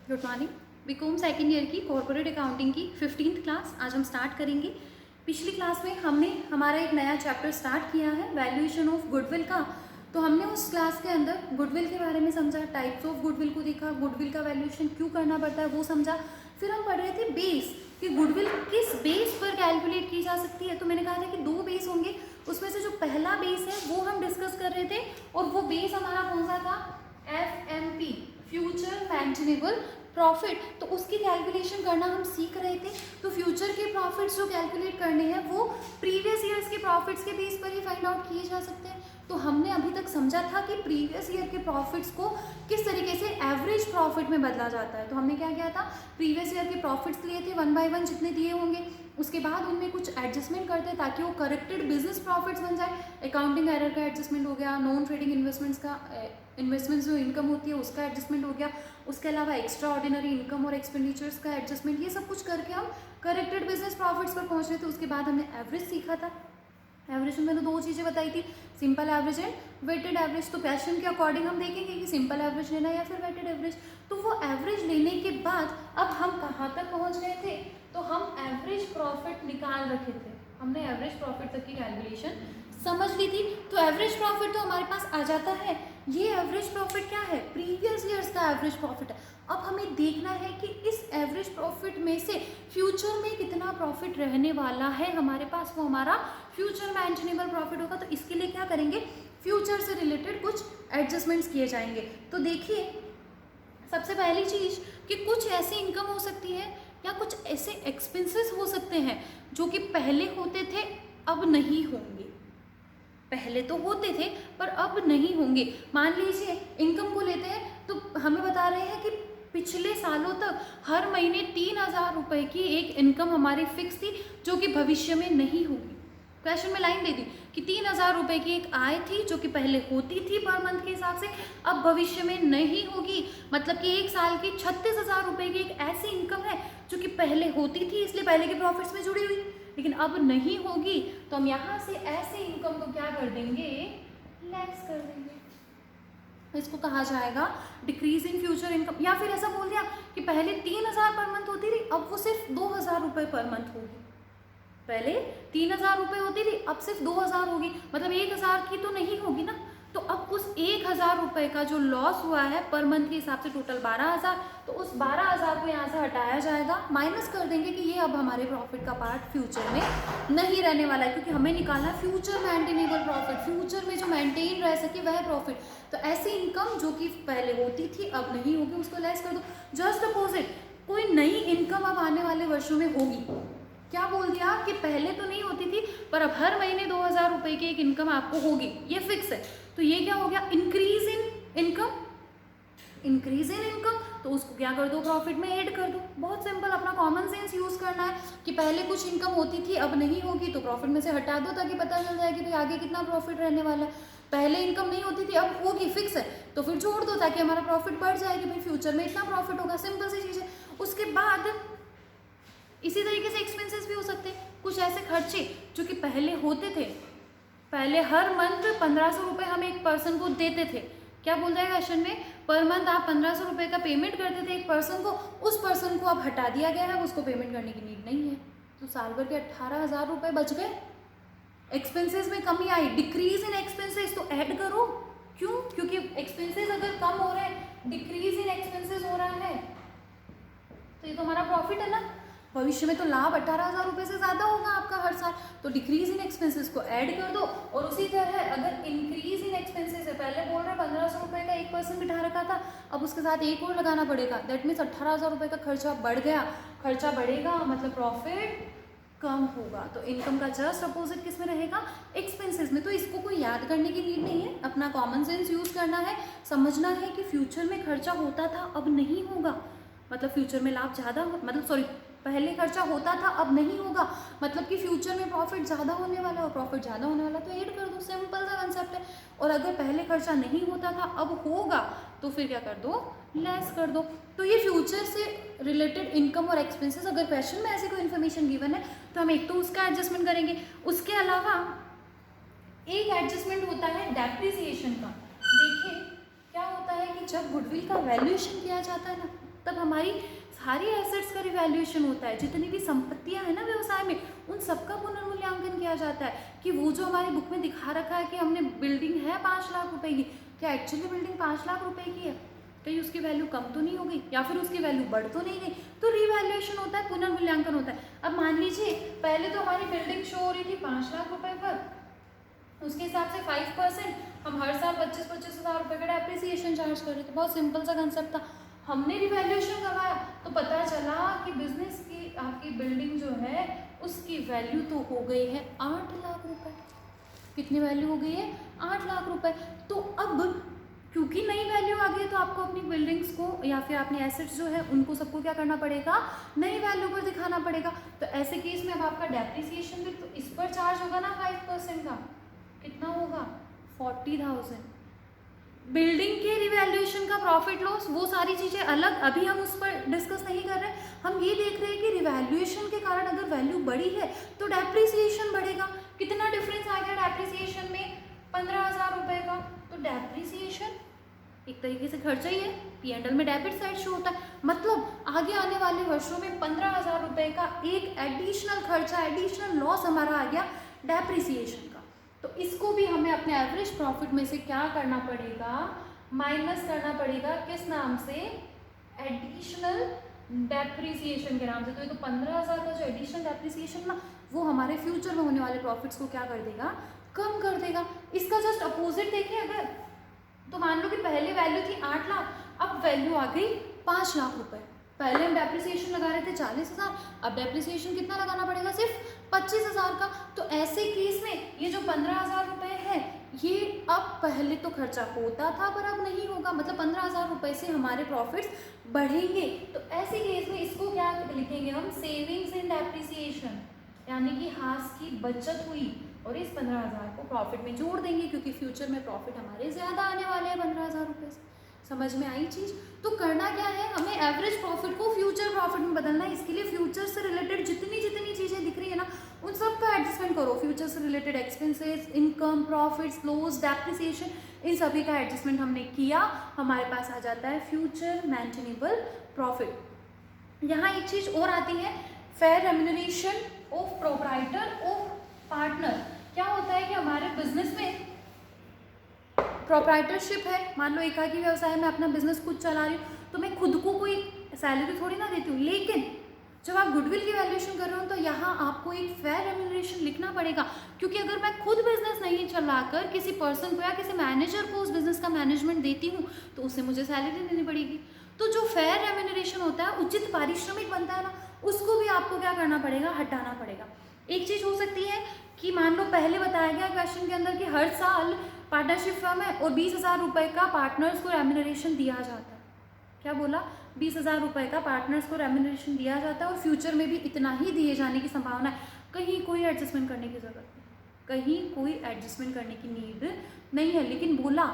Good morning. BCom second year की corporate accounting की 15th class आज हम स्टार्ट करेंगे। पिछली क्लास में हमने हमारा एक नया चैप्टर स्टार्ट किया है वैल्यूएशन ऑफ गुडविल का। तो हमने उस क्लास के अंदर गुडविल के बारे में समझा, टाइप्स ऑफ गुडविल को देखा, गुडविल का वैल्यूएशन क्यों करना पड़ता है वो समझा। फिर हम पढ़ रहे थे बेस कि गुडविल किस बेस पर कैलकुलेट की जा सकती है। तो मैंने कहा था कि 2 बेस होंगे, उसमें से जो पहला बेस है वो हम डिस्कस कर रहे थे और वो बेस हमारा कौन सा था, FMP, फ्यूचर मेंटेनेबल प्रॉफिट। तो उसकी कैलकुलेशन करना हम सीख रहे थे। तो फ्यूचर के प्रॉफिट्स जो कैलकुलेट करने हैं वो प्रीवियस ईयर्स के प्रॉफिट्स के बेस पर ही फाइंड आउट किए जा सकते हैं। तो हमने अभी तक समझा था कि प्रीवियस ईयर के प्रॉफिट्स को किस तरीके से एवरेज प्रॉफिट में बदला जाता है। तो हमने क्या किया था, प्रीवियस ईयर के प्रॉफिट्स लिए थे 1 बाय 1 जितने दिए होंगे, उसके बाद उनमें कुछ एडजस्टमेंट करते हैं ताकि वो करेक्टेड बिजनेस प्रॉफिट्स बन जाए। अकाउंटिंग एरर का एडजस्टमेंट हो गया, नॉन ट्रेडिंग इन्वेस्टमेंट्स का इन्वेस्टमेंट्स जो इनकम होती है उसका एडजस्टमेंट हो गया, उसके अलावा एक्स्ट्रा ऑर्डिनरी इनकम और एक्सपेंडिचर्स का एडजस्टमेंट, ये सब कुछ करके हम करेक्टेड बिजनेस प्रॉफिट्स पर पहुंच रहे थे। उसके बाद हमने एवरेज सीखा था। एवरेज में मैंने 2 चीज़ें बताई थी, simple average and weighted average. तो क्वेश्चन के अकॉर्डिंग हम देखेंगे कि सिंपल एवरेज लेना या फिर वेटेड एवरेज। तो वो एवरेज लेने के बाद अब हम कहाँ तक पहुँच गए थे, तो हम एवरेज प्रॉफिट निकाल रखे थे। हमने एवरेज प्रॉफिट तक की कैलकुलेशन समझ ली थी। तो एवरेज प्रॉफिट तो हमारे पास आ जाता है। ये एवरेज प्रॉफिट क्या है, प्रीवियस ईयर्स का एवरेज प्रॉफिट है। अब हमें देखना है कि इस एवरेज प्रॉफिट में से फ्यूचर में कितना प्रॉफिट रहने वाला है हमारे पास, वो हमारा फ्यूचर मेंटेनेबल प्रॉफिट होगा। तो इसके लिए क्या करेंगे, फ्यूचर से रिलेटेड कुछ एडजस्टमेंट्स किए जाएंगे। तो देखिए, सबसे पहली चीज़ कि कुछ ऐसी इनकम हो सकती है या कुछ ऐसे एक्सपेंसेस हो सकते हैं जो कि पहले होते थे अब नहीं होंगे। पहले तो होते थे पर अब नहीं होंगे। मान लीजिए इनकम को लेते हैं तो हमें बता रहे हैं कि पिछले सालों तक हर महीने 3,000 रुपये की एक इनकम हमारी फिक्स थी जो कि भविष्य में नहीं होगी। क्वेश्चन में लाइन दे दी कि 3,000 रुपये की एक आय थी जो कि पहले होती थी पर मंथ के हिसाब से, अब भविष्य में नहीं होगी। मतलब कि एक साल की 36,000 रुपये की एक ऐसी इनकम है जो कि पहले होती थी, इसलिए पहले के प्रॉफिट्स में जुड़ी हुई, लेकिन अब नहीं होगी। तो हम यहाँ से ऐसे इनकम को क्या कर देंगे, लेस कर देंगे। इसको कहा जाएगा डिक्रीज इन फ्यूचर इनकम। या फिर ऐसा बोल दिया कि पहले 3,000 पर मंथ होती थी, अब वो सिर्फ 2,000 रुपये पर मंथ होगी। पहले 3,000 रुपये होती थी, अब सिर्फ 2,000 होगी। मतलब 1,000 की तो नहीं होगी ना। तो अब उस 1,000 रुपये का जो लॉस हुआ है पर मंथ के हिसाब से टोटल 12,000, तो उस 12,000 को यहाँ से हटाया जाएगा, माइनस कर देंगे कि ये अब हमारे प्रॉफिट का पार्ट फ्यूचर में नहीं रहने वाला है, क्योंकि हमें निकालना फ्यूचर मेंटेनेबल प्रॉफिट, फ्यूचर में जो मेंटेन रह सके वह प्रॉफिट। तो ऐसी इनकम जो कि पहले होती थी अब नहीं होगी उसको लेस कर दो। जस्ट अपोजिट, कोई नई इनकम अब आने वाले वर्षों में होगी। क्या बोल दिया कि पहले तो नहीं होती थी पर अब हर महीने 2,000 रुपये की एक इनकम आपको होगी, ये फिक्स है। तो ये क्या हो गया, increase in income. Increase in income तो उसको क्या कर दो, प्रॉफिट में ऐड कर दो। बहुत सिंपल, अपना कॉमन सेंस यूज करना है कि पहले कुछ इनकम होती थी अब नहीं होगी तो प्रॉफिट में से हटा दो ताकि पता चल जाए कि भाई आगे कितना प्रॉफिट रहने वाला है। पहले इनकम नहीं होती थी अब होगी, फिक्स है, तो फिर जोड़ दो ताकि हमारा प्रॉफिट बढ़ जाए कि भाई फ्यूचर में इतना प्रॉफिट होगा। सिंपल सी चीज़ है। उसके बाद इसी तरीके से एक्सपेंसेस भी हो सकते हैं, कुछ ऐसे खर्चे जो कि पहले होते थे। पहले हर मंथ 1,500 रुपये हम एक पर्सन को देते थे। क्या बोल रहा है क्वेश्चन में, पर मंथ आप 1,500 रुपये का पेमेंट करते थे एक पर्सन को, उस पर्सन को अब हटा दिया गया है, उसको पेमेंट करने की नीड नहीं है। तो साल भर के 18,000 रुपये बच गए। एक्सपेंसेस में कमी आई, डिक्रीज इन एक्सपेंसेस, तो ऐड करो। क्यों, क्योंकि एक्सपेंसेस अगर कम हो रहे हैं, डिक्रीज इन एक्सपेंसेस हो रहा है, तो ये तो हमारा प्रॉफिट है ना। भविष्य में तो लाभ 18,000 रुपये से ज़्यादा होगा आपका हर साल। तो डिक्रीज इन एक्सपेंसेस को ऐड कर दो। और उसी तरह अगर इंक्रीज इन एक्सपेंसेस है, पहले बोल रहे 1,500 रुपये का एक पर्सन बिठा रखा था, अब उसके साथ एक और लगाना पड़ेगा, दैट मीन्स 18,000 रुपये का खर्चा बढ़ गया। खर्चा बढ़ेगा मतलब प्रॉफिट कम होगा। तो इनकम का जस्ट अपोजिट किस में रहेगा, एक्सपेंसेस में। तो इसको कोई याद करने की नीड नहीं है, अपना कॉमन सेंस यूज करना है, समझना है कि फ्यूचर में खर्चा होता था अब नहीं होगा। मतलब फ्यूचर में लाभ ज़्यादा, मतलब सॉरी, पहले खर्चा होता था अब नहीं होगा, मतलब कि फ्यूचर में प्रॉफिट ज़्यादा होने वाला है, और प्रॉफिट ज़्यादा होने वाला तो ऐड कर दो। सिंपल सा कंसेप्ट है। और अगर पहले खर्चा नहीं होता था अब होगा तो फिर क्या कर दो, लेस कर दो। तो ये फ्यूचर से रिलेटेड इनकम और एक्सपेंसेस, अगर क्वेश्चन में ऐसी कोई इन्फॉर्मेशन गिवन है तो हम एक तो उसका एडजस्टमेंट करेंगे। उसके अलावा एक एडजस्टमेंट होता है डेप्रिसिएशन का। देखिए क्या होता है कि जब गुडविल का वैल्यूएशन किया जाता है ना, तब हमारी सारी एसेट्स का रिवैल्यूएशन होता है, जितनी भी संपत्तियां हैं ना व्यवसाय में उन सबका पुनर्मूल्यांकन किया जाता है कि वो जो हमारी बुक में दिखा रखा है कि हमने बिल्डिंग है 5 लाख रुपए की, क्या एक्चुअली बिल्डिंग 5 लाख रुपए की है, कहीं उसकी वैल्यू कम तो नहीं हो गई या फिर उसकी वैल्यू बढ़ तो नहीं गई, तो रिवैल्यूएशन होता है, पुनर्मूल्यांकन होता है। अब मान लीजिए पहले तो हमारी बिल्डिंग शो हो रही थी 5 लाख रुपए पर, उसके हिसाब से 5% हम हर साल 25-25 हज़ार रुपये का डेप्रिसिएशन चार्ज कर रहे थे। बहुत सिंपल सा कंसेप्ट था। हमने रिवैल्यूएशन करवाया तो पता चला कि बिजनेस की आपकी बिल्डिंग जो है उसकी वैल्यू तो हो गई है 8 लाख रुपए। कितनी वैल्यू हो गई है? 8 लाख रुपए। तो अब क्योंकि नई वैल्यू आ गई है तो आपको अपनी बिल्डिंग्स को या फिर अपने एसेट्स जो है उनको सबको क्या करना पड़ेगा? नई वैल्यू पर दिखाना पड़ेगा। तो ऐसे केस में अब आपका डेप्रिसिएशन भी तो इस पर चार्ज होगा ना 5% का। कितना होगा? 40,000। बिल्डिंग के रिवैल्यूएशन का प्रॉफिट लॉस वो सारी चीज़ें अलग, अभी हम उस पर डिस्कस नहीं कर रहे। हम ये देख रहे हैं कि रिवैल्यूएशन के कारण अगर वैल्यू बढ़ी है तो डेप्रिसिएशन बढ़ेगा। कितना डिफरेंस आ गया डेप्रिसिएशन में? 15,000 रुपये का। तो डेप्रिसिएशन एक तरीके से खर्चा ही है, P&L में डेबिट साइड शो होता है, मतलब आगे आने वाले वर्षों में 15,000 रुपये का एक एडिशनल खर्चा, एडिशनल लॉस हमारा आ गया डेप्रिसिएशन का। तो इसको भी हमें अपने एवरेज प्रॉफिट में से क्या करना पड़ेगा? माइनस करना पड़ेगा। किस नाम से? एडिशनल डेप्रिसिएशन के नाम से। तो ये तो 15,000 का जो एडिशनल डेप्रिसिएशन ना वो हमारे फ्यूचर में होने वाले प्रॉफिट्स को क्या कर देगा? कम कर देगा। इसका जस्ट अपोजिट देखें अगर, तो मान लो कि पहले वैल्यू थी 8 लाख, अब वैल्यू आ गई 5 लाख रुपए। पहले हम डेप्रिसिएशन लगा रहे थे 40,000, अब डेप्रिसिएशन कितना लगाना पड़ेगा? सिर्फ 25,000 का। तो ऐसे केस में ये जो 15,000 रुपये है ये अब पहले तो खर्चा होता था पर अब नहीं होगा, मतलब 15,000 रुपये से हमारे प्रॉफिट्स बढ़ेंगे। तो ऐसे केस में इसको क्या लिखेंगे हम? सेविंग्स इन डेप्रिसिएशन, यानी कि हाथ की बचत हुई और इस 15,000 को प्रॉफिट में जोड़ देंगे क्योंकि फ्यूचर में प्रॉफिट हमारे ज़्यादा आने वाले हैं 15,000 रुपये से। समझ में आई चीज़? तो करना क्या है, हमें एवरेज प्रॉफिट को फ्यूचर प्रॉफिट में बदलना है। इसके लिए फ्यूचर से रिलेटेड जितनी जितनी चीज़ें दिख रही है ना उन सब का एडजस्टमेंट करो। फ्यूचर से related expenses, income, profits, loss, depreciation, इन सभी का एडजस्टमेंट हमने किया, हमारे पास आ जाता है फ्यूचर मेंटेनेबल प्रॉफिट। यहाँ एक चीज़ और आती है, fair remuneration of proprietor of partner. क्या होता है कि हमारे बिजनेस में प्रोप्राइटरशिप है, मान लो एकाकी व्यवसाय में अपना बिजनेस खुद चला रही हूँ तो मैं खुद को कोई सैलरी थोड़ी ना देती हूँ, लेकिन जब आप गुडविल की वैल्यूएशन कर रहे हो तो यहाँ आपको एक फेयर रेम्यूनरेशन लिखना पड़ेगा, क्योंकि अगर मैं खुद बिजनेस नहीं चलाकर किसी पर्सन को या किसी मैनेजर को उस बिजनेस का मैनेजमेंट देती हूँ तो उससे मुझे सैलरी देनी पड़ेगी। तो जो फेयर रेम्यूनरेशन होता है, उचित पारिश्रमिक बनता है ना, उसको भी आपको क्या करना पड़ेगा? हटाना पड़ेगा। एक चीज़ हो सकती है कि मान लो पहले बताया गया क्वेश्चन के अंदर कि हर साल पार्टनरशिप फर्म है और 20,000 रुपये का पार्टनर्स को रेम्यूनरेशन दिया जाता है। क्या बोला? 20,000 रुपये का पार्टनर्स को रेम्यूनरेशन दिया जाता है और फ्यूचर में भी इतना ही दिए जाने की संभावना है। कहीं कोई एडजस्टमेंट करने की ज़रूरत नहीं, कहीं कोई एडजस्टमेंट करने की नीड नहीं है। लेकिन बोला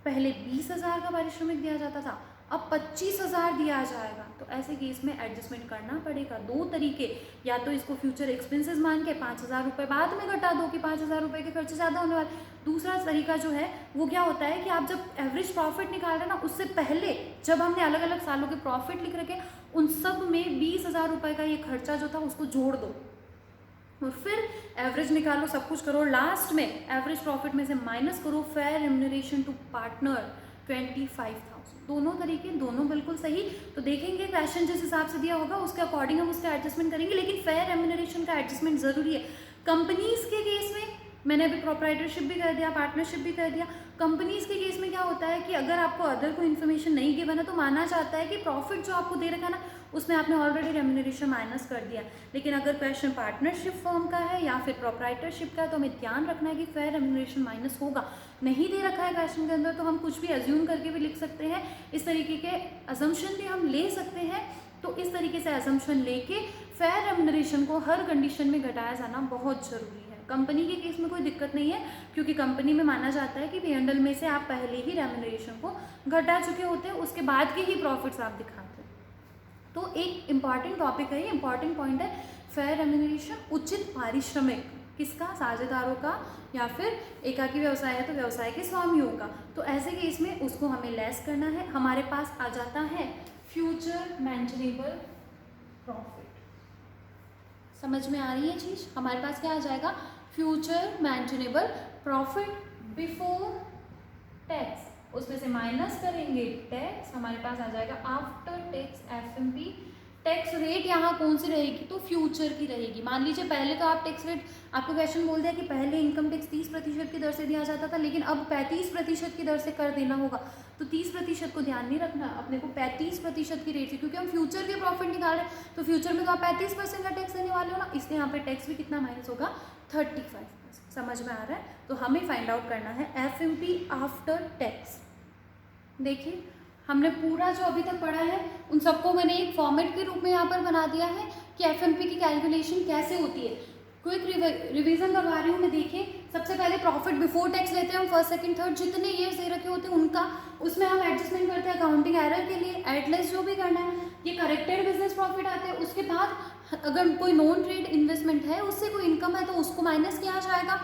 पहले 20,000 का पारिश्रमिक दिया जाता था, अब 25,000 दिया जाएगा, तो ऐसे केस में एडजस्टमेंट करना पड़ेगा। दो तरीके, या तो इसको फ्यूचर एक्सपेंसेस मान के 5,000 रुपये बाद में घटा दो कि 5,000 रुपये के खर्चे ज़्यादा होने वाले। दूसरा तरीका जो है वो क्या होता है कि आप जब एवरेज प्रॉफिट निकाल रहे हैं ना, उससे पहले जब हमने अलग अलग सालों के प्रॉफिट लिख रखे उन सब में 20,000 रुपये का ये खर्चा जो था उसको जोड़ दो और फिर एवरेज निकालो, सब कुछ करो, लास्ट में एवरेज प्रॉफिट में से माइनस करो फेयर रेम्यूनरेशन टू पार्टनर 25,000। दोनों तरीके, दोनों बिल्कुल सही। तो देखेंगे क्वेश्चन जिस हिसाब से दिया होगा उसके अकॉर्डिंग हम उसका एडजस्टमेंट करेंगे, लेकिन फेयर रेम्यूनरेशन का एडजस्टमेंट ज़रूरी है। कंपनीज के केस में मैंने अभी प्रोप्राइटरशिप भी कर दिया, पार्टनरशिप भी कर दिया। कंपनीज के केस में क्या होता है कि अगर आपको अदर को इन्फॉर्मेशन नहीं गिवन है तो माना जाता है कि प्रॉफिट जो आपको दे रखा है ना उसमें आपने ऑलरेडी रेम्यूनरेशन माइनस कर दिया। लेकिन अगर क्वेश्चन पार्टनरशिप फर्म का है या फिर प्रोप्राइटरशिप का है तो हमें ध्यान रखना है कि फेयर रेम्यूनरेशन माइनस होगा। नहीं दे रखा है क्वेश्चन के अंदर तो हम कुछ भी अज्यूम करके भी लिख सकते हैं, इस तरीके के अजम्पशन भी हम ले सकते हैं। तो इस तरीके से अजम्पशन लेके फेयर रेम्यूनरेशन को हर कंडीशन में घटाया जाना बहुत ज़रूरी है। कंपनी के केस में कोई दिक्कत नहीं है क्योंकि कंपनी में माना जाता है कि P&L में से आप पहले ही रेम्यूनरेशन को घटा चुके होते हैं, उसके बाद के ही प्रॉफिट्स आप दिखाते हैं। तो एक इम्पॉर्टेंट टॉपिक है, ये इम्पॉर्टेंट पॉइंट है फेयर रेम्यूनरेशन, उचित पारिश्रमिक। किसका, साझेदारों का, या फिर एकाकी व्यवसाय है तो व्यवसाय के स्वामियों का। तो ऐसे केस में उसको हमें लेस करना है। हमारे पास आ जाता है फ्यूचर मेंटेनेबल प्रॉफिट। समझ में आ रही है चीज? हमारे पास क्या आ जाएगा, future maintainable profit before tax, उसमें से माइनस करेंगे टैक्स, हमारे पास आ जाएगा after tax FMP. Tax rate यहाँ कौन सी रहेगी, तो फ्यूचर की रहेगी। मान लीजिए पहले तो आप टैक्स रेट, आपको क्वेश्चन बोल दिया कि पहले इनकम टैक्स 30% की दर से दिया जाता था, लेकिन अब 35% की दर से कर देना होगा। तो 30% को ध्यान नहीं रखना, अपने को 35% की रेट से, क्योंकि हम फ्यूचर के प्रॉफिट निकाल रहे हैं, तो फ्यूचर में तो आप 35% का टैक्स देने वाले हो ना, इसलिए यहाँ पे टैक्स भी कितना माइनस होगा, 35%। समझ में आ रहा है? तो हमें फाइंड आउट करना है एफएमपी आफ्टर टैक्स। देखिए हमने पूरा जो अभी तक पढ़ा है उन सबको मैंने एक फॉर्मेट के रूप में यहाँ पर बना दिया है कि एफएमपी की कैलकुलेशन कैसे होती है। क्विक रिवीजन करवा रही हूँ मैं। देखिए सबसे पहले प्रॉफिट बिफोर टैक्स लेते हैं हम, फर्स्ट सेकंड थर्ड जितने ईयर्स दे रखे होते हैं उनका, उसमें हम एडजस्टमेंट करते हैं अकाउंटिंग एरर के लिए, एटलेस जो भी करना है। ये करेक्टेड बिजनेस प्रॉफिट आते हैं। उसके बाद अगर कोई नॉन ट्रेड इन्वेस्टमेंट है उससे कोई इनकम है तो उसको माइनस किया जाएगा,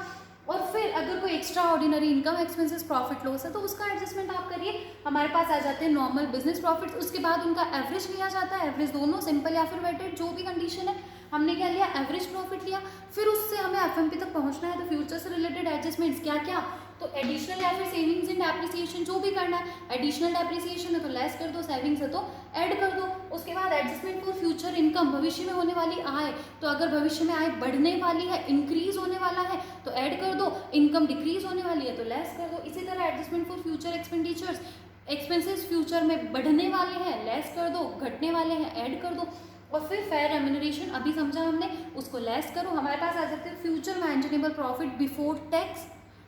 और फिर अगर कोई extra ordinary income expenses profit loss है तो उसका एडजस्टमेंट आप करिए। हमारे पास आ जाते हैं नॉर्मल बिजनेस प्रॉफिट्स, उसके बाद उनका एवरेज लिया जाता है, एवरेज दोनों सिंपल या फिर वेटेड जो भी कंडीशन है। हमने क्या लिया, एवरेज प्रॉफिट लिया, फिर उससे हमें एफएमपी तक पहुंचना है। तो फ्यूचर से रिलेटेड एडजस्टमेंट्स क्या क्या, तो एडिशनल या फिर सेविंग्स इन डेप्रिसिएशन जो भी करना है, एडिशनल डेप्रिसिएशन है तो लेस कर दो, सेविंग्स है तो ऐड कर दो। उसके बाद एडजस्टमेंट फॉर फ्यूचर इनकम, भविष्य में होने वाली आय, तो अगर भविष्य में आय बढ़ने वाली है, इंक्रीज होने वाला है तो ऐड कर दो, इनकम डिक्रीज होने वाली है तो लेस कर दो। इसी तरह adjustment for future expenditures, expenses future में बढ़ने वाले हैं लेस कर दो, घटने वाले हैं ऐड कर दो। और फिर फेयर रेम्यूनरेशन अभी समझा हमने, उसको लेस करो। हमारे पास आ जाते हैं future maintainable profit before tax,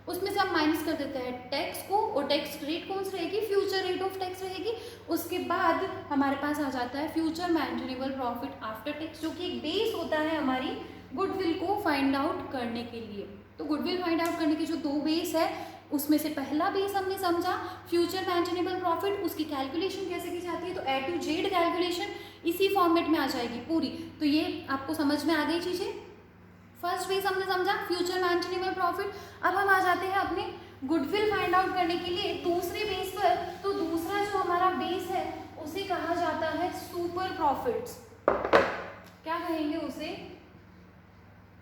उसमें से हम माइनस कर देते हैं टैक्स को, और टैक्स रेट कौन सी रहेगी, फ्यूचर रेट ऑफ टैक्स रहेगी। उसके बाद हमारे पास आ जाता है future maintainable profit after tax, जो कि एक बेस होता है हमारी गुडविल को फाइंड आउट करने के लिए। तो गुडविल फाइंड आउट करने के जो दो बेस है उसमें से पहला बेस हमने समझा फ्यूचर मेंटेनेबल प्रॉफिट, उसकी कैलकुलेशन कैसे की जाती है, तो ए टू जेड कैलकुलेशन इसी फॉर्मेट में आ जाएगी पूरी। तो ये आपको समझ में आ गई चीजें। फर्स्ट बेस हमने समझा फ्यूचर मेंटेनेबल प्रॉफिट। अब हम आ जाते हैं अपने गुडविल फाइंड आउट करने के लिए दूसरे बेस पर। तो दूसरा जो हमारा बेस है उसे कहा जाता है सुपर प्रॉफिट्स। क्या कहेंगे उसे,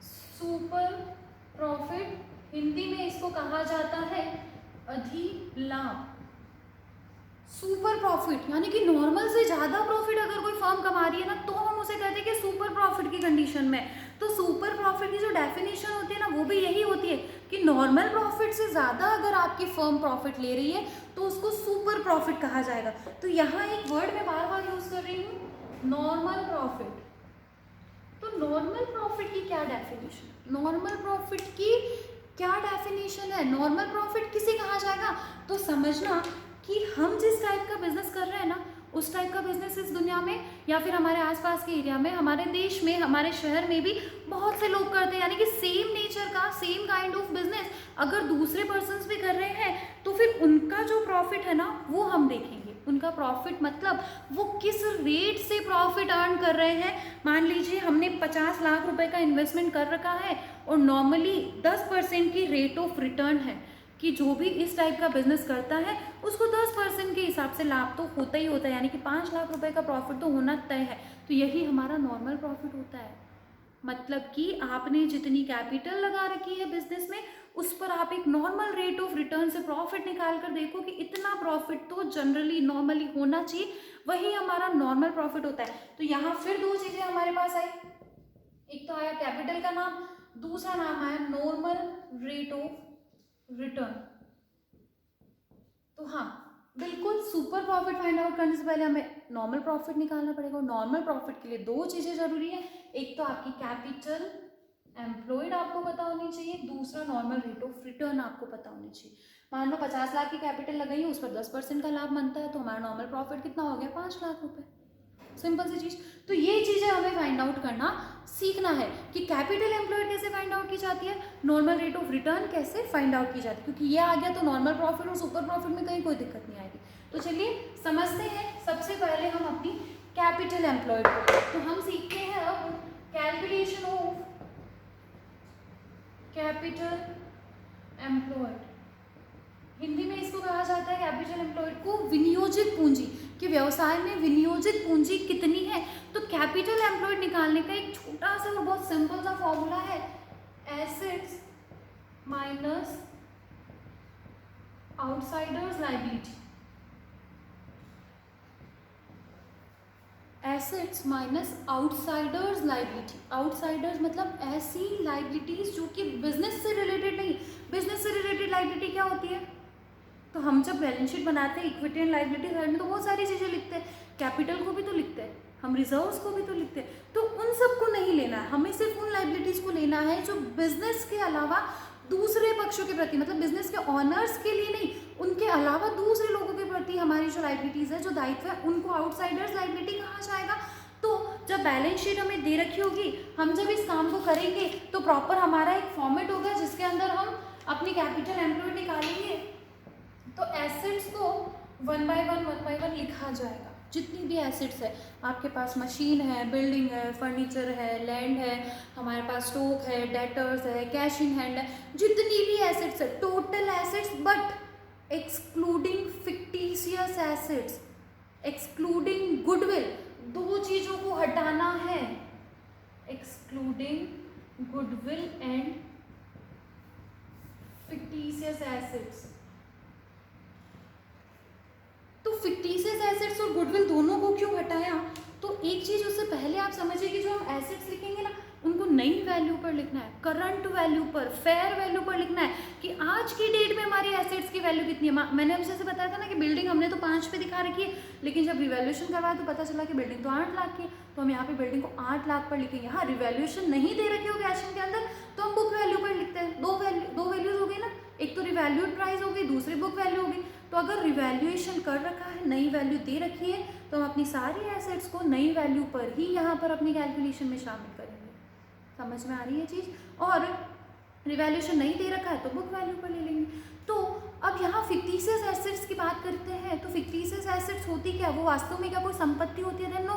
सुपर प्रॉफिट, हिंदी में इसको कहा जाता है अधिलाभ। सुपर प्रॉफिट यानी कि नॉर्मल से ज्यादा प्रॉफिट अगर कोई फर्म कमा रही है ना तो हम उसे कहते हैं कि सुपर प्रॉफिट की कंडीशन में। तो सुपर प्रॉफिट की जो डेफिनेशन होती है ना वो भी यही होती है कि नॉर्मल प्रॉफिट से ज्यादा अगर आपकी फर्म प्रॉफिट ले रही है तो उसको सुपर प्रॉफिट कहा जाएगा। तो यहाँ एक वर्ड मैं बार बार यूज कर रही हूँ, नॉर्मल प्रॉफिट। तो नॉर्मल प्रॉफिट की क्या डेफिनेशन, नॉर्मल प्रॉफिट की क्या डेफिनेशन है, नॉर्मल प्रॉफिट किसे कहा जाएगा। तो समझना कि हम जिस टाइप का बिजनेस कर रहे हैं ना उस टाइप का बिजनेस इस दुनिया में या फिर हमारे आसपास के एरिया में, हमारे देश में, हमारे शहर में भी बहुत से लोग करते हैं। यानी कि सेम नेचर का, सेम काइंड ऑफ बिजनेस अगर दूसरे पर्सन्स भी कर रहे हैं तो फिर उनका जो प्रॉफिट है ना वो हम देखेंगे। उनका प्रॉफिट मतलब वो किस रेट से प्रॉफिट अर्न कर रहे हैं। मान लीजिए हमने 50 लाख रुपए का इन्वेस्टमेंट कर रखा है और नॉर्मली 10% की रेट ऑफ रिटर्न है कि जो भी इस टाइप का बिजनेस करता है उसको 10% के हिसाब से लाभ तो होता ही होता है, यानी कि 5 लाख रुपए का प्रॉफिट तो होना तय है। तो यही हमारा नॉर्मल प्रॉफिट होता है। मतलब कि आपने जितनी कैपिटल लगा रखी है बिजनेस में उस पर आप एक नॉर्मल रेट ऑफ रिटर्न से प्रॉफिट निकाल कर देखो कि इतना प्रॉफिट तो जनरली नॉर्मली होना चाहिए, वही हमारा नॉर्मल प्रॉफिट होता है। तो यहाँ फिर दो चीजें हमारे पास आई, एक तो आया कैपिटल का नाम, दूसरा नाम आया नॉर्मल रेट ऑफ रिटर्न। तो हाँ बिल्कुल सुपर प्रॉफिट फाइंड आउट करने से पहले हमें नॉर्मल प्रॉफिट निकालना पड़ेगा। नॉर्मल प्रॉफिट के लिए दो चीजें जरूरी है, एक तो आपकी कैपिटल एम्प्लॉयड आपको पता होनी चाहिए, दूसरा नॉर्मल रेट ऑफ रिटर्न आपको पता होनी चाहिए। मान लो 50 लाख की कैपिटल लगाई है उस पर 10% का लाभ बनता है तो हमारा नॉर्मल प्रॉफिट कितना हो गया, 5 लाख रुपए। सिंपल सी चीज। तो ये चीजें हमें फाइंड आउट करना सीखना है कि कैपिटल एम्प्लॉयड कैसे फाइंड आउट की जाती है, नॉर्मल रेट ऑफ रिटर्न कैसे फाइंड आउट की जाती है, क्योंकि ये आ गया तो नॉर्मल प्रॉफिट और सुपर प्रॉफिट में कहीं कोई दिक्कत नहीं आएगी। तो चलिए समझते हैं सबसे पहले हम अपनी कैपिटल एम्प्लॉयड को। तो हम सीखते हैं अब calculation of capital employed, Hindi में इसको कहा जाता है कैपिटल एम्प्लॉयड को विनियोजित पूंजी, कि व्यवसाय में विनियोजित पूंजी कितनी है। तो कैपिटल एम्प्लॉयड निकालने का एक छोटा सा और बहुत सिंपल सा फॉर्मूला है, assets minus outsiders liability, assets minus outsiders liability. Outsiders मतलब ऐसी लायबिलिटीज जो कि बिजनेस से रिलेटेड नहीं। बिजनेस से रिलेटेड लायबिलिटी क्या होती है? तो हम जब बैलेंस शीट बनाते हैं इक्विटी एंड लायबिलिटी साइड में तो बहुत सारी चीज़ें लिखते हैं, कैपिटल को भी तो लिखते हैं, हम रिजर्व्स को भी तो लिखते हैं। तो उन सबको नहीं लेना है, हमें सिर्फ उन लायबिलिटीज को लेना है जो बिजनेस के अलावा दूसरे पक्षों के प्रति, मतलब बिजनेस के ऑनर्स के लिए नहीं, उनके अलावा दूसरे लोगों के प्रति हमारी जो लायबिलिटीज है, जो दायित्व है, उनको आउटसाइडर्स लायबिलिटी कहा जाएगा। तो जब बैलेंस शीट हमें दे रखी होगी, हम जब इस काम को करेंगे तो प्रॉपर हमारा एक फॉर्मेट होगा जिसके अंदर हम अपनी कैपिटल एम्प्लॉयड निकालेंगे। तो एसेट्स को वन बाय वन लिखा जाएगा। जितनी भी एसेट्स है, आपके पास मशीन है, बिल्डिंग है, फर्नीचर है, लैंड है, हमारे पास स्टॉक है, डेटर्स है, कैश इन हैंड है, जितनी भी एसेट्स है, total assets but excluding fictitious assets, excluding goodwill, दो चीज़ों को हटाना है, excluding goodwill and fictitious assets. तो फिक्टिशियस एसेट्स और गुडविल दोनों को क्यों हटाया? तो एक चीज उससे पहले आप समझिए कि जो हम एसेट्स लिखेंगे ना, उनको नई वैल्यू पर लिखना है, करंट वैल्यू पर, फेयर वैल्यू पर लिखना है कि आज की डेट में हमारी एसेट्स की वैल्यू कितनी है। मैंने आपसे से बताया था ना कि बिल्डिंग हमने तो 5 पे दिखा रखी है, लेकिन जब रिवैल्यूएशन करवाया तो पता चला कि बिल्डिंग तो 8 लाख की है, तो हम यहाँ पे बिल्डिंग को 8 लाख पर लिखेंगे। हाँ, रिवैल्यूएशन नहीं दे रखी हो कैश के अंदर तो हम बुक वैल्यू पर लिखते हैं। दो वैल्यूज हो गई ना, एक तो रिवैल्यूड प्राइस हो गई, दूसरी बुक वैल्यू हो गई। तो अगर रिवैल्यूएशन कर रखा है, नई वैल्यू दे रखी है, तो हम अपनी सारी एसेट्स को नई वैल्यू पर ही यहाँ पर अपनी कैलकुलेशन में शामिल करेंगे। समझ में आ रही है चीज़? और रिवैल्यूएशन नहीं दे रखा है तो बुक वैल्यू पर ले लेंगे। तो अब यहाँ फिक्टिशियस एसेट्स की बात करते हैं। तो फिक्टिशियस एसेट्स होती क्या? वो वास्तव में क्या कोई संपत्ति होती है? नो,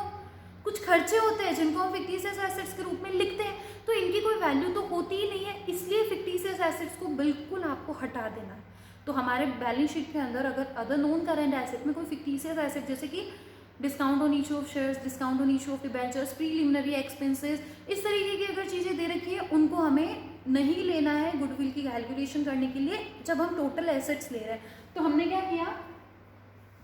कुछ खर्चे होते हैं जिनको हम फिक्टिशियस एसेट्स के रूप में लिखते हैं। तो इनकी कोई वैल्यू तो होती ही नहीं है, इसलिए फिक्टिशियस एसेट्स को बिल्कुल आपको हटा देना है। तो हमारे बैलेंस शीट के अंदर अगर अदर नॉन करंट एसेट में कोई फिक्टिशियस एसेट जैसे कि discount on issue of shares, discount on issue of debentures, preliminary expenses, इस तरीके की अगर चीज़ें दे रखी है, उनको हमें नहीं लेना है गुडविल की कैलकुलेशन करने के लिए जब हम टोटल एसेट्स ले रहे हैं। तो हमने क्या किया,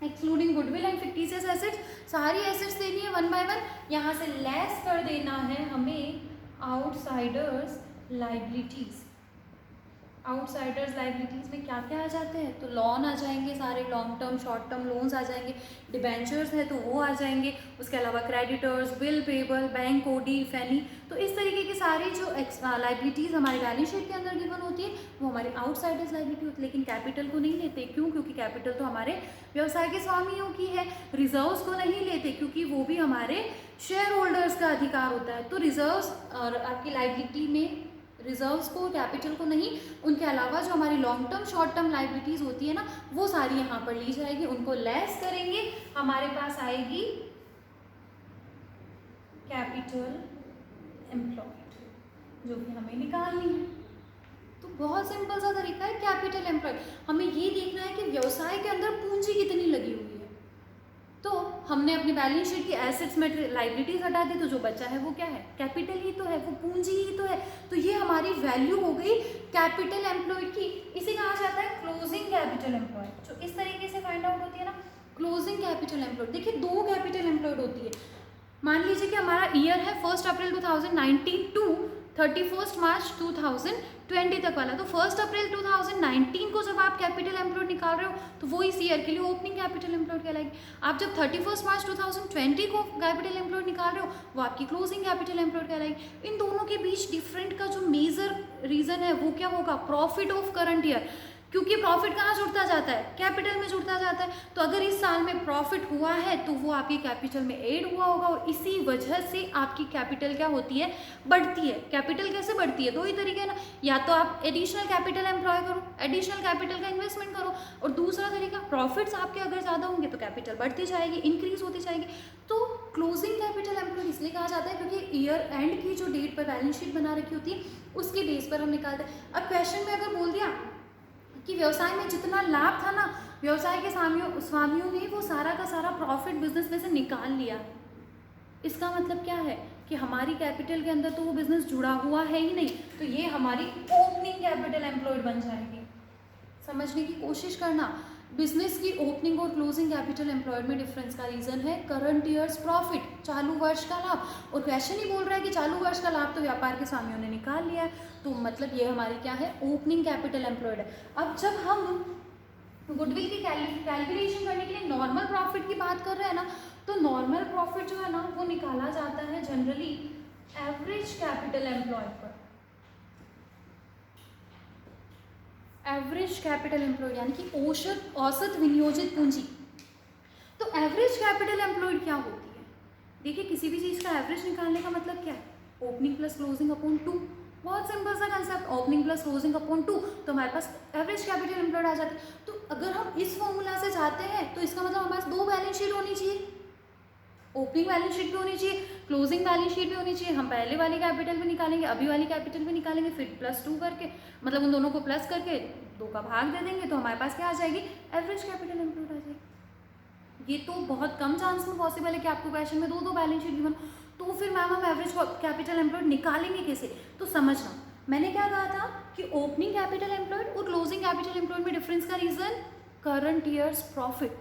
excluding goodwill and fictitious assets, सारी एसेट्स लेनी है वन बाय वन, यहाँ से लेस कर देना है हमें आउटसाइडर्स लायबिलिटीज। आउटसाइडर्स लायबिलिटीज में क्या क्या आ जाते हैं? तो लोन आ जाएंगे, सारे long term short term loans आ जाएंगे, डिबेंचर्स है तो वो आ जाएंगे, उसके अलावा creditors, bill payable, bank OD, फैनी। तो इस तरीके की सारी जो लायबिलिटीज़ हमारे बैलेंस शीट के अंदर गिवन होती है वो हमारी आउटसाइडर्स लायबिलिटी होती है। लेकिन कैपिटल को नहीं लेते, क्यों? क्योंकि कैपिटल तो हमारे व्यवसाय के स्वामियों की है। रिजर्व्स को नहीं लेते क्योंकि वो भी हमारे शेयर होल्डर्स का अधिकार होता है। तो रिजर्व्स और आपकी लायबिलिटी में रिजर्व्स को, कैपिटल को नहीं, उनके अलावा जो हमारी long term short term liabilities होती है ना, वो सारी यहाँ पर ली जाएगी, उनको लेस करेंगे, हमारे पास आएगी कैपिटल एम्प्लॉयड, जो कि हमें निकालनी है। तो बहुत सिंपल सा तरीका है कैपिटल एम्प्लॉयड। हमें ये देखना है कि व्यवसाय के अंदर पूंजी कितनी लगी हुई है। तो हमने अपनी बैलेंस शीट की एसेट्स में लायबिलिटीज हटा दी, तो जो बचा है वो क्या है? कैपिटल ही तो है, वो पूंजी ही तो है। तो ये हमारी वैल्यू हो गई कैपिटल एम्प्लॉयड की। इसे कहा जाता है क्लोजिंग कैपिटल एम्प्लॉयड। जो इस तरीके से फाइंड आउट होती है ना, क्लोजिंग कैपिटल एम्प्लॉयड। देखिए, दो कैपिटल एम्प्लॉयड होती है। मान लीजिए कि हमारा ईयर है 1 अप्रैल 2019 टू 31 मार्च 2020 तक वाला। तो 1 अप्रैल 2019 को जब आप कैपिटल एम्प्लॉयड निकाल रहे हो तो वो इस ईयर के लिए ओपनिंग कैपिटल एम्प्लॉयड कहलाएगी। आप जब 31 मार्च 2020 को कैपिटल एम्प्लॉयड निकाल रहे हो वो आपकी क्लोजिंग कैपिटल एम्प्लॉयड कहलाएगी। इन दोनों के बीच डिफरेंट का जो मेजर रीजन है वो क्या होगा? Profit of current year. क्योंकि प्रॉफिट कहाँ जुड़ता जाता है? कैपिटल में जुड़ता जाता है। तो अगर इस साल में प्रॉफिट हुआ है तो वो आपकी कैपिटल में ऐड हुआ होगा, और इसी वजह से आपकी कैपिटल क्या होती है? बढ़ती है। कैपिटल कैसे बढ़ती है? दो ही तरीके ना, या तो आप एडिशनल कैपिटल एम्प्लॉय करो, एडिशनल कैपिटल का इन्वेस्टमेंट करो, और दूसरा तरीका प्रॉफिट्स आपके अगर ज़्यादा होंगे तो कैपिटल बढ़ती जाएगी, इंक्रीज होती जाएगी। तो क्लोजिंग कैपिटल एम्प्लॉयड इसलिए कहा जाता है क्योंकि ईयर एंड की जो डेट पर बैलेंस शीट बना रखी होती है उसके बेस पर हम निकालते हैं। अब क्वेश्चन में अगर बोल दिया कि व्यवसाय में जितना लाभ था ना, व्यवसाय के स्वामियों ने वो सारा का सारा प्रॉफिट बिजनेस में से निकाल लिया, इसका मतलब क्या है कि हमारी कैपिटल के अंदर तो वो बिजनेस जुड़ा हुआ है ही नहीं, तो ये हमारी ओपनिंग कैपिटल एम्प्लॉयड बन जाएगी। समझने की कोशिश करना, बिजनेस की ओपनिंग और क्लोजिंग कैपिटल एम्प्लॉयड में डिफरेंस का रीजन है करंट ईयर्स प्रॉफिट, चालू वर्ष का लाभ। और क्वेश्चन ही बोल रहा है कि चालू वर्ष का लाभ तो व्यापार के स्वामियों ने निकाल लिया है, तो मतलब ये हमारी क्या है, ओपनिंग कैपिटल एम्प्लॉयड है। अब जब हम गुडविल की कैलकुलेशन करने के लिए नॉर्मल प्रॉफिट की बात कर रहे हैं ना, तो नॉर्मल प्रॉफिट जो है ना वो निकाला जाता है जनरली एवरेज कैपिटल एम्प्लॉयड पर। एवरेज कैपिटल एम्प्लॉयड यानी कि औसत विनियोजित पूंजी। तो एवरेज कैपिटल एम्प्लॉयड क्या होती है? देखिए, किसी भी चीज़ का एवरेज निकालने का मतलब क्या है, ओपनिंग प्लस क्लोजिंग अपॉन 2। बहुत सिंपल सा concept, opening plus closing upon 2, तो हमारे पास एवरेज कैपिटल एम्प्लॉयड आ जाती है। तो अगर हम इस फॉर्मूला से जाते हैं तो इसका मतलब हमारे पास दो बैलेंस शीट होनी चाहिए, ओपनिंग बैलेंस शीट भी होनी चाहिए, क्लोजिंग बैलेंस शीट भी होनी चाहिए। हम पहले वाली कैपिटल भी निकालेंगे, अभी वाली कैपिटल भी निकालेंगे, फिर +2 करके, मतलब उन दोनों को प्लस करके 2 का भाग दे देंगे, तो हमारे पास क्या आ जाएगी, एवरेज कैपिटल एम्प्लॉयड आ जाएगी। ये तो बहुत कम चांस में पॉसिबल है कि आपको क्वेश्चन में दो बैलेंस शीट भी बनो, तो फिर मैम हम एवरेज कैपिटल एम्प्लॉयड निकालेंगे कैसे? तो समझना, मैंने क्या कहा था कि ओपनिंग कैपिटल एम्प्लॉयड और क्लोजिंग कैपिटल एम्प्लॉयड में डिफरेंस का रीजन करंट ईयर्स प्रॉफिट।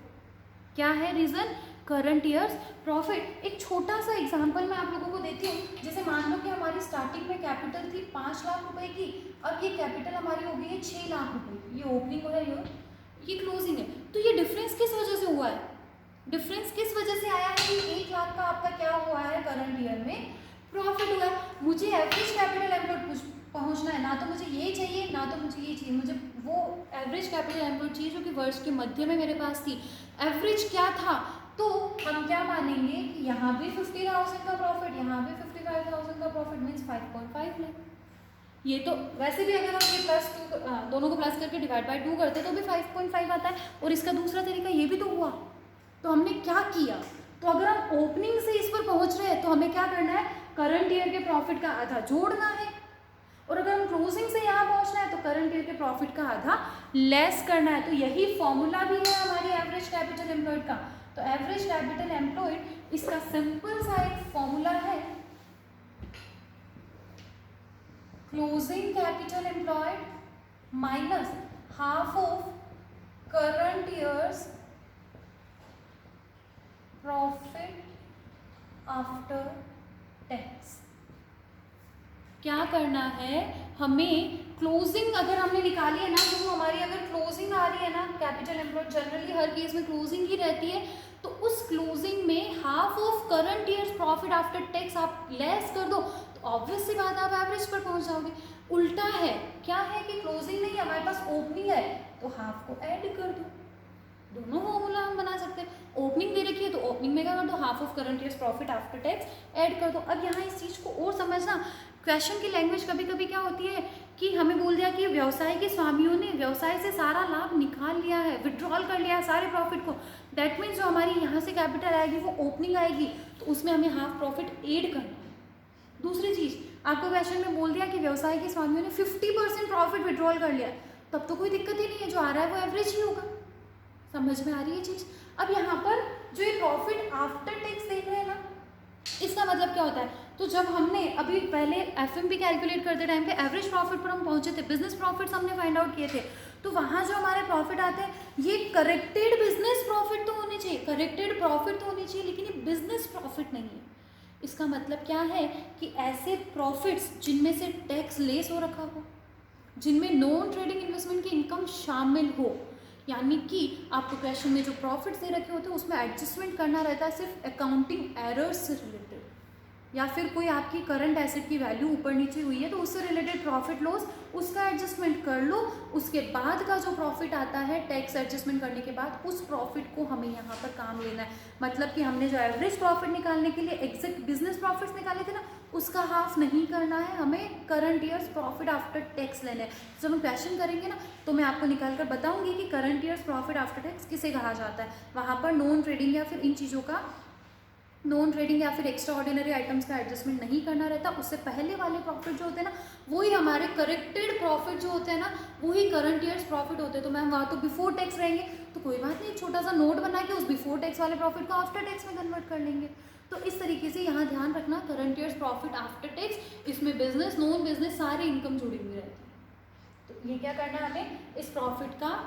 क्या है रीजन? Current years profit. एक छोटा सा एग्जांपल मैं आप लोगों को देती हूँ। जैसे मान लो कि हमारी स्टार्टिंग में कैपिटल थी 5 लाख रुपए की, अब ये कैपिटल हमारी हो गई है 6 लाख रुपए की। ये ओपनिंग है, ये क्लोजिंग है। तो ये डिफरेंस किस वजह से हुआ है? डिफरेंस किस वजह से आया है कि 1 लाख का आपका क्या हुआ है, करंट ईयर में प्रॉफिट हुआ है। मुझे एवरेज कैपिटल एम्प्लॉयड पहुंचना है, ना तो मुझे ये चाहिए ना तो मुझे ये चाहिए, मुझे वो एवरेज कैपिटल एम्प्लॉयड चाहिए जो कि वर्ष के मध्य में मेरे पास थी। एवरेज क्या था, तो हम क्या मानेंगे कि यहाँ भी 50,000 का प्रॉफिट, यहाँ भी 55,000 का प्रॉफिट, मीन्स 5.5 लाख। ये तो वैसे भी अगर हम ये दोनों को प्लस करके डिवाइड बाय 2 करते तो भी 5.5 आता है। और इसका दूसरा तरीका ये भी तो हुआ। तो हमने क्या किया, तो अगर हम ओपनिंग से इस पर पहुंच रहे हैं तो हमें क्या करना है, करंट ईयर के प्रॉफिट का आधा जोड़ना है, और अगर हम क्लोजिंग से यहाँ पहुंचना है तो करंट ईयर के प्रॉफिट का आधा लेस करना है। तो यही फॉर्मूला भी है हमारी एवरेज कैपिटल एम्प्लॉयड का। तो एवरेज कैपिटल एम्प्लॉयड, इसका सिंपल सा एक फॉर्मूला है, closing capital employed minus half of current years profit after tax. क्या करना है हमें, क्लोजिंग अगर हमने निकाली है ना, तो वो हमारी अगर क्लोजिंग आ रही है ना कैपिटल एम्प्लॉयड, जनरली हर केस में क्लोजिंग ही रहती है, तो उस क्लोजिंग में half of current years profit after tax आप लेस कर दो, तो ऑब्वियस सी बात आप एवरेज पर पहुंच जाओगे। उल्टा है, क्या है कि क्लोजिंग नहीं, हमारे पास ओपनिंग है, तो हाफ को ऐड कर दो। दोनों फॉर्मूला हम बना सकते हैं। ओपनिंग दे रखी है तो ओपनिंग में क्या कर दो, half of current years profit after tax add कर दो। अब यहाँ इस चीज़ को और समझना, क्वेश्चन की लैंग्वेज कभी कभी क्या होती है कि हमें बोल दिया कि व्यवसाय के स्वामियों ने व्यवसाय से सारा लाभ निकाल लिया है, विड्रॉल कर लिया है सारे प्रॉफिट को। दैट मीन्स जो हमारी यहाँ से कैपिटल आएगी वो ओपनिंग आएगी, तो उसमें हमें हाफ प्रॉफिट ऐड करना है। दूसरी चीज़, आपको क्वेश्चन में बोल दिया कि व्यवसाय के स्वामियों ने 50% प्रॉफिट विड्रॉल कर लिया, तब तो कोई दिक्कत ही नहीं है, जो आ रहा है वो एवरेज ही होगा। समझ में आ रही है चीज़? अब यहाँ पर जो ये प्रॉफिट आफ्टर टैक्स देख रहे हैं ना, इसका मतलब क्या होता है, तो जब हमने अभी पहले एफएमपी कैलकुलेट करते टाइम पे एवरेज प्रॉफिट पर हम पहुंचे थे, बिजनेस प्रॉफिट्स हमने फाइंड आउट किए थे, तो वहाँ जो हमारे प्रॉफिट आते हैं ये करेक्टेड बिजनेस प्रॉफिट तो होने चाहिए, करेक्टेड प्रॉफिट तो होनी चाहिए, लेकिन ये बिजनेस प्रॉफिट नहीं है। इसका मतलब क्या है कि ऐसे प्रॉफिट्स जिनमें से टैक्स लेस हो रखा हो, जिनमें नॉन ट्रेडिंग इन्वेस्टमेंट की इनकम शामिल हो, यानी कि आपको क्वेश्चन में जो प्रॉफिट्स दे रखे होते हैं उसमें एडजस्टमेंट करना रहता है सिर्फ अकाउंटिंग एरर्स से रिलेटेड, या फिर कोई आपकी करंट एसेट की वैल्यू ऊपर नीचे हुई है तो उससे रिलेटेड प्रॉफिट लॉस उसका एडजस्टमेंट कर लो। उसके बाद का जो प्रॉफिट आता है टैक्स एडजस्टमेंट करने के बाद, उस प्रॉफिट को हमें यहाँ पर काम लेना है। मतलब कि हमने जो एवरेज प्रॉफिट निकालने के लिए एग्जैक्ट बिजनेस प्रॉफिट्स निकाले थे ना, उसका हाफ नहीं करना है, हमें current years profit after tax लेना है। जब हम क्वेश्चन करेंगे ना तो मैं आपको निकाल कर बताऊंगी कि current years profit after tax किसे कहा जाता है। वहाँ पर नॉन ट्रेडिंग या फिर इन चीज़ों का नॉन ट्रेडिंग या फिर एक्स्ट्रा ऑर्डिनरी आइटम्स का एडजस्टमेंट नहीं करना रहता। उससे पहले वाले प्रॉफिट जो होते हैं ना, वही हमारे करेक्टेड प्रॉफिट जो होते हैं ना, वही करंट ईयर्स प्रॉफिट होते हैं। तो मैम वहाँ तो बिफोर टैक्स रहेंगे, तो कोई बात नहीं, एक छोटा सा नोट बना के उस बिफोर टैक्स वाले प्रॉफिट को आफ्टर टैक्स में कन्वर्ट कर लेंगे। तो इस तरीके से यहाँ ध्यान रखना, current years profit after tax, इसमें बिजनेस नॉन बिजनेस सारी इनकम जुड़ी हुई रहती है। तो ये क्या करना है हमें, इस प्रॉफिट का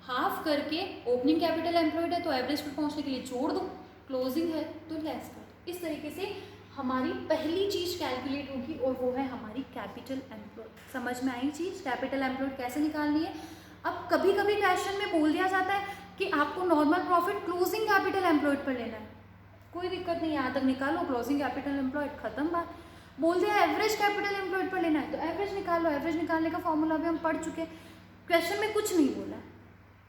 हाफ करके, ओपनिंग कैपिटल एम्प्लॉयड है तो एवरेज पर पहुँचने के लिए जोड़ दो, क्लोजिंग है तो लेस कर दो। इस तरीके से हमारी पहली चीज़ कैलकुलेट होगी और वो है हमारी कैपिटल एम्प्लॉयड। समझ में आई चीज़, कैपिटल एम्प्लॉयड कैसे निकालनी है। अब कभी कभी क्वेश्चन में बोल दिया जाता है कि आपको normal profit closing capital employed पर लेना है, कोई दिक्कत नहीं, यहाँ तक निकालो, क्लोजिंग कैपिटल एम्प्लॉयड खत्म बात। बोल दिया एवरेज कैपिटल एम्प्लॉयड पर लेना है तो एवरेज निकालो, एवरेज निकालने का फॉर्मूला भी हम पढ़ चुके, क्वेश्चन में कुछ नहीं बोला है।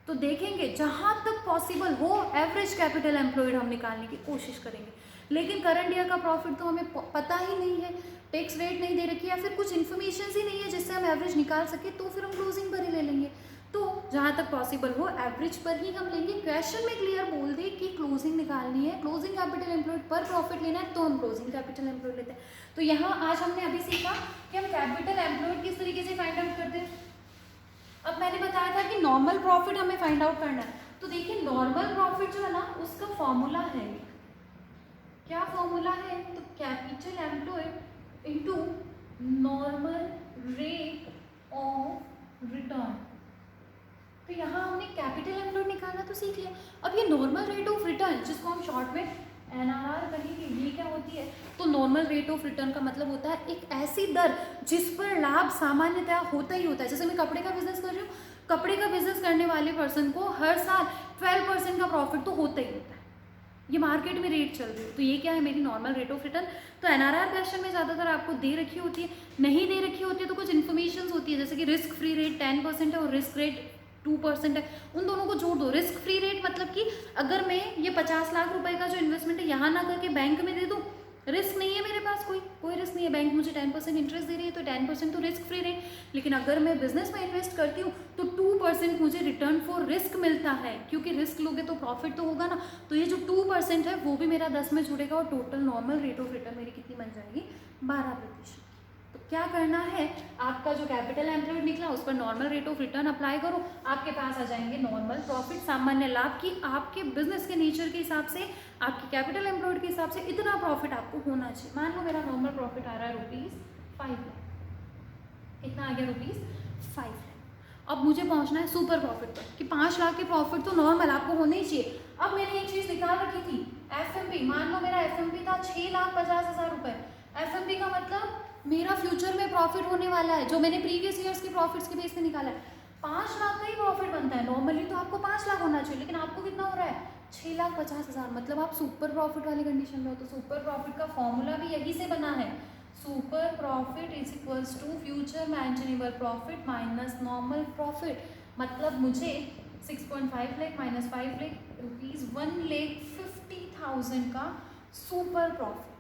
तो देखेंगे जहाँ तक पॉसिबल हो एवरेज कैपिटल एम्प्लॉयड हम निकालने की कोशिश करेंगे। लेकिन करंट ईयर का प्रॉफिट तो हमें पता ही नहीं है, टैक्स रेट नहीं दे रखी है, या फिर कुछ इन्फॉर्मेशन ही नहीं है जिससे हम एवरेज निकाल सके, तो फिर हम क्लोजिंग पर ही ले लेंगे। तो जहाँ तक पॉसिबल हो एवरेज पर ही हम लेंगे। क्वेश्चन में क्लियर बोल दे कि क्लोजिंग निकालनी है, क्लोजिंग कैपिटल एम्प्लॉयड पर प्रॉफिट लेना है, तो हम क्लोजिंग कैपिटल एम्प्लॉयड लेते हैं। तो यहाँ आज हमने अभी सीखा कि हम कैपिटल एम्प्लॉयड किस तरीके से फाइंड आउट करते हैं। अब मैंने बताया था कि नॉर्मल प्रॉफिट हमें फाइंड आउट करना है, तो देखिए नॉर्मल प्रॉफिट जो है ना, उसका फॉर्मूला है, क्या फॉर्मूला है, तो capital employed into normal rate of return. तो यहाँ हमने कैपिटल एम्प्लॉयड निकालना तो सीख लिया। अब ये नॉर्मल रेट ऑफ रिटर्न, जिसको हम शॉर्ट में NRR कहेंगे, ये क्या होती है, तो नॉर्मल रेट ऑफ रिटर्न का मतलब होता है एक ऐसी दर जिस पर लाभ सामान्यतः होता ही होता है। जैसे मैं कपड़े का बिजनेस कर रही हूँ, कपड़े का बिजनेस करने वाले पर्सन को हर साल 12% का प्रॉफिट तो होता ही होता है, ये मार्केट में रेट चल रही है। तो ये क्या है, मेरी नॉर्मल रेट ऑफ रिटर्न। तो NRR क्वेश्चन में ज़्यादातर आपको दे रखी होती है, नहीं दे रखी होती है तो कुछ इन्फॉर्मेशन होती है, जैसे कि रिस्क फ्री रेट 10% है और रिस्क रेट 2% है, उन दोनों को जोड़ दो। रिस्क फ्री रेट मतलब कि अगर मैं ये 50 लाख रुपए का जो इन्वेस्टमेंट है यहाँ ना करके बैंक में दे दूँ, रिस्क नहीं है मेरे पास, कोई रिस्क नहीं है, बैंक मुझे 10% इंटरेस्ट दे रही है तो 10% तो रिस्क फ्री रेट। लेकिन अगर मैं बिजनेस में इन्वेस्ट करती हूँ तो 2% मुझे रिटर्न फॉर रिस्क मिलता है, क्योंकि रिस्क लोगे तो प्रॉफिट तो होगा ना। तो ये जो 2% है वो भी मेरा 10 में जुड़ेगा और total normal rate of return मेरी कितनी बन जाएगी, 12%। तो क्या करना है, आपका जो कैपिटल एम्प्लॉयड निकला उस पर normal rate of return apply करो, आपके पास आ जाएंगे नॉर्मल प्रॉफिट, सामान्य लाभ की आपके बिजनेस के नेचर के हिसाब से, आपके कैपिटल एम्प्लॉयड के हिसाब से इतना प्रॉफिट आपको होना चाहिए। मान लो मेरा नॉर्मल प्रॉफिट आ रहा है ₹5 लाख, कितना आ गया, ₹5 लाख। अब मुझे पहुंचना है सुपर प्रॉफिट पर कि 5 लाख के प्रॉफिट तो नॉर्मल आपको होने ही चाहिए। अब मैंने एक चीज़ निकाल रखी थी, FMP, मान लो मेरा FMP था 6,50,000 रुपये। FMP का मतलब मेरा फ्यूचर में प्रॉफिट होने वाला है, जो मैंने प्रीवियस ईयर्स के प्रॉफिट्स के बेस पे निकाला है। 5 लाख का ही प्रॉफिट बनता है, नॉर्मली तो आपको 5 लाख होना चाहिए, लेकिन आपको कितना हो रहा है, 6,50,000, मतलब आप सुपर प्रॉफिट वाली कंडीशन में हो। तो सुपर प्रॉफिट का फॉर्मूला भी यही से बना है, super profit is equals to future maintainable profit minus normal profit. मतलब मुझे 6.5 लाख माइनस 5 लाख रुपीज़ 1,50,000 का सुपर प्रॉफिट।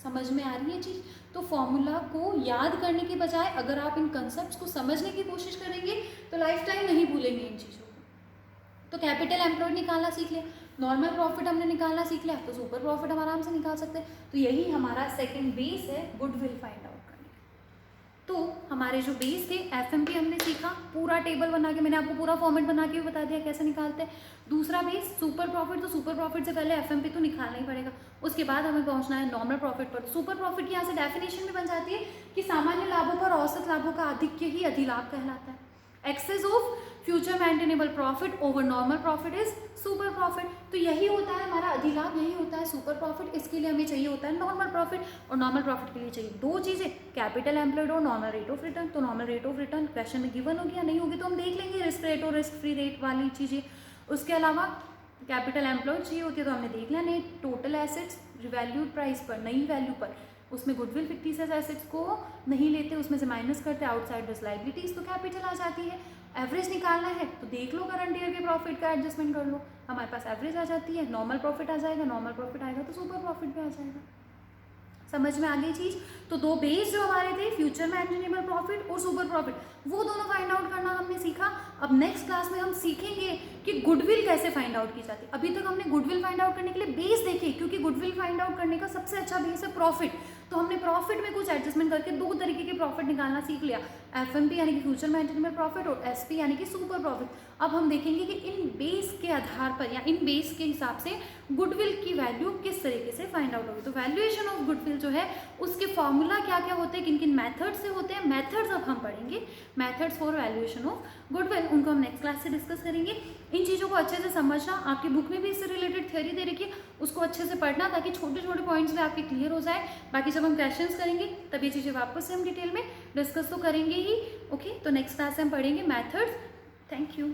समझ में आ रही है चीज़। तो फॉर्मूला को याद करने के बजाय अगर आप इन कंसेप्ट्स को समझने की कोशिश करेंगे तो लाइफ टाइम नहीं भूलेंगे इन चीज़ों को। तो कैपिटल एम्प्लॉयड निकालना सीख लिया, नॉर्मल प्रॉफिट हमने निकालना सीख लिया, तो सुपर प्रॉफिट हम आराम से निकाल सकते हैं। तो यही हमारा सेकंड बेस है गुडविल फाइंड आउट करने का। तो हमारे जो बेस थे, FMP हमने सीखा, पूरा टेबल बना के मैंने आपको पूरा फॉर्मेट बना के भी बता दिया कैसे निकालते हैं। दूसरा बेस सुपर प्रॉफिट, तो सुपर प्रॉफिट से पहले FMP तो निकालना ही पड़ेगा, उसके बाद हमें पहुंचना है नॉर्मल प्रॉफिट पर। सुपर प्रॉफिट की यहाँ से डेफिनेशन भी बन जाती है कि सामान्य लाभों पर औसत लाभों का आधिक्य ही अधिलाभ कहलाता है। Excess of future maintainable profit over normal profit is super profit. तो यही होता है हमारा अधिलाभ, यही होता है सुपर प्रॉफिट। इसके लिए हमें चाहिए होता है नॉर्मल प्रॉफिट, और नॉर्मल प्रॉफिट के लिए चाहिए दो चीज़ें, कैपिटल एम्प्लॉयड और नॉर्मल रेट ऑफ रिटर्न। तो normal rate of return question में गिवन होगी या नहीं होगी तो हम देख लेंगे, रिस्क रेट और रिस्क फ्री रेट वाली चीज़ें। उसके अलावा कैपिटल एम्प्लॉयड चाहिए होती है तो हमने देख लिया, नहीं टोटल एसेट्स रिवैल्यूड प्राइस पर, नई वैल्यू पर, उसमें गुडविल फिक्टिशियस एसेट्स को नहीं लेते, उसमें से माइनस करते, आउटसाइडर्स लायबिलिटीज, तो कैपिटल आ जाती है। एवरेज निकालना है तो देख लो करंट ईयर के प्रॉफिट का एडजस्टमेंट कर लो, हमारे पास एवरेज आ जाती है, नॉर्मल प्रॉफिट आ जाएगा, नॉर्मल प्रॉफिट आएगा तो सुपर प्रॉफिट भी आ जाएगा। समझ में आ गई चीज़। तो दो बेस जो हमारे थे, फ्यूचर मेंटेनेबल प्रॉफिट और सुपर प्रॉफिट, वो दोनों फाइंड आउट करना हमने सीखा। अब नेक्स्ट क्लास में हम सीखेंगे कि गुडविल कैसे फाइंड आउट की जाती है। अभी तक हमने गुडविल फाइंड आउट करने के लिए बेस देखे, क्योंकि गुडविल फाइंड फाइंड आउट करने का सबसे अच्छा बेस है प्रॉफिट। तो हमने प्रॉफिट में कुछ एडजस्टमेंट करके दो तरीके के प्रॉफिट निकालना सीख लिया, एफएमपी यानी कि फ्यूचर मैनेजमेंट प्रॉफिट और एसपी यानी कि सुपर प्रॉफिट। अब हम देखेंगे कि इन बेस के आधार पर या इन बेस के हिसाब से गुडविल की वैल्यू किस तरीके से फाइंड आउट होगी। तो वैल्यूएशन ऑफ गुडविल जो है उसके फॉर्मूला क्या क्या होते हैं, किन किन मेथड से होते हैं, मेथड्स अब हम पढ़ेंगे, methods for valuation of goodwill, उनको हम नेक्स्ट क्लास से डिस्कस करेंगे। इन चीज़ों को अच्छे से समझना, आपकी बुक में भी इससे रिलेटेड थ्योरी दे रखी है, उसको अच्छे से पढ़ना ताकि छोटे छोटे पॉइंट्स में आपके क्लियर हो जाए। बाकी जब हम क्वेश्चंस करेंगे तब ये चीज़ें वापस से हम डिटेल में डिस्कस तो करेंगे ही। ओके, तो नेक्स्ट क्लास से हम पढ़ेंगे मैथड्स। Thank you.